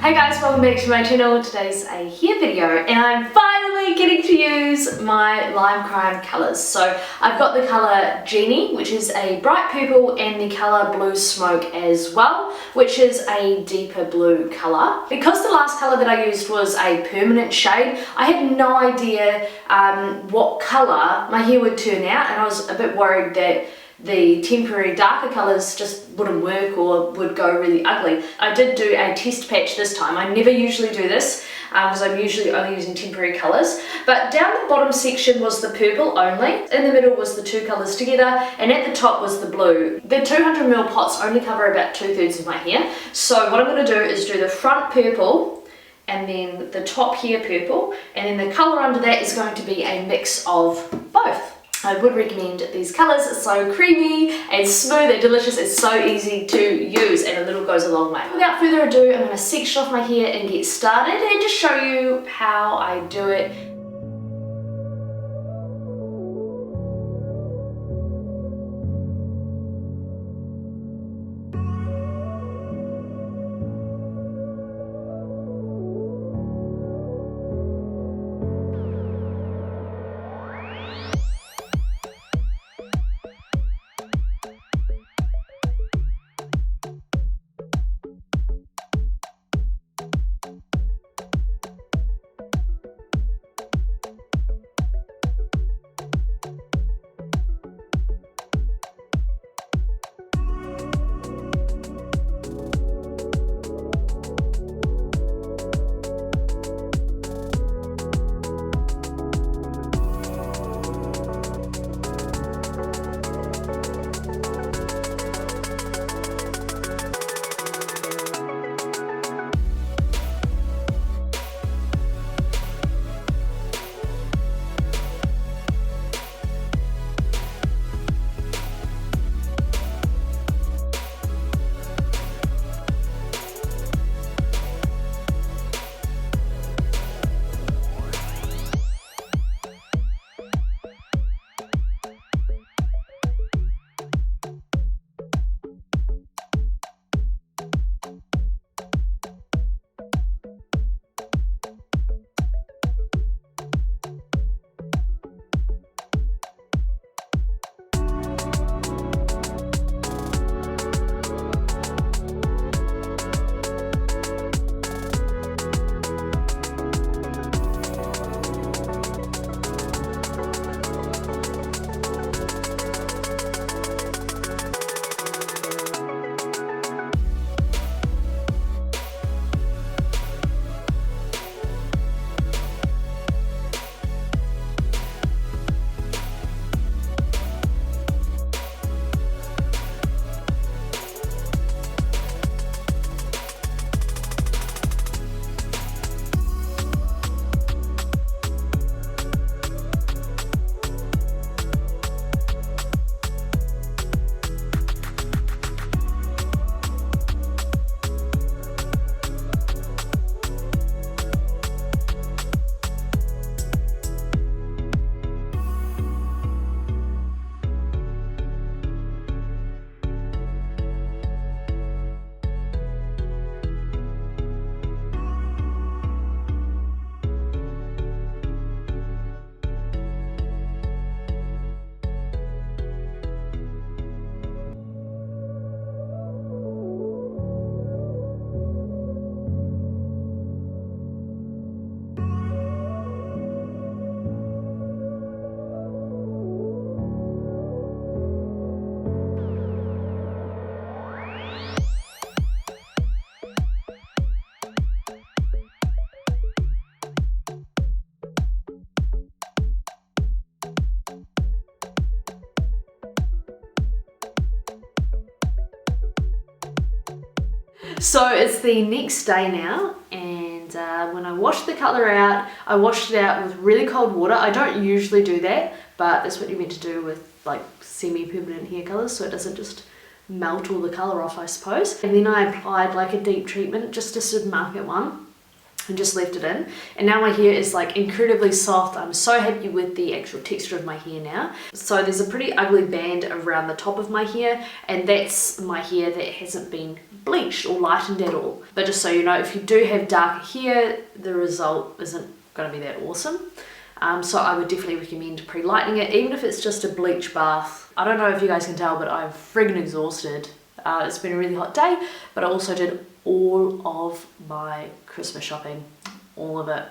Hey guys, welcome back to my channel. Today's a hair video and I'm finally getting to use my Lime Crime colours. So I've got the colour Genie, which is a bright purple, and the colour Blue Smoke as well, which is a deeper blue colour. Because the last colour that I used was a permanent shade, I had no idea what colour my hair would turn out, and I was a bit worried that the temporary darker colours just wouldn't work or would go really ugly. I did do a test patch this time. I never usually do this because I'm usually only using temporary colours. But down the bottom section was the purple only, in the middle was the two colours together, and at the top was the blue. The 200ml pots only cover about 2/3 of my hair, so what I'm going to do is do the front purple and then the top here purple, and then the colour under that is going to be a mix of both. I would recommend these colours. It's so creamy and smooth and delicious. It's so easy to use, and a little goes a long way. Without further ado, I'm going to section off my hair and get started and just show you how I do it. So it's the next day now, and when I washed the colour out, I washed it out with really cold water. I don't usually do that, but that's what you're meant to do with like semi-permanent hair colours, so it doesn't just melt all the colour off, I suppose. And then I applied like a deep treatment, just a supermarket one, and just left it in, and now my hair is like incredibly soft. I'm so happy with the actual texture of my hair now. So there's a pretty ugly band around the top of my hair, and that's my hair that hasn't been bleached or lightened at all. But just so you know, if you do have darker hair, the result isn't going to be that awesome. So I would definitely recommend pre-lightening it, even if it's just a bleach bath. I don't know if you guys can tell, but I'm friggin' exhausted. It's been a really hot day, but I also did all of my Christmas shopping, all of it.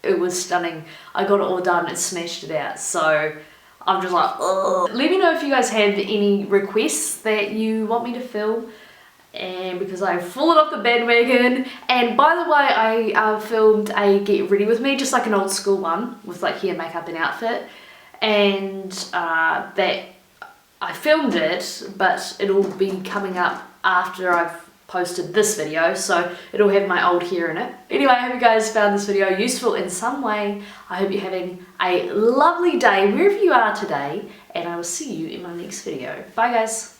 It was stunning. I got it all done and smashed it out, so I'm just like, ugh. Let me know if you guys have any requests that you want me to film, and because I've fallen off the bandwagon. And by the way, I filmed a get ready with me, just like an old school one with like hair, makeup and outfit, and that I filmed it, but it'll be coming up after I've posted this video, so it'll have my old hair in it. Anyway, I hope you guys found this video useful in some way. I hope you're having a lovely day wherever you are today, and I will see you in my next video. Bye guys.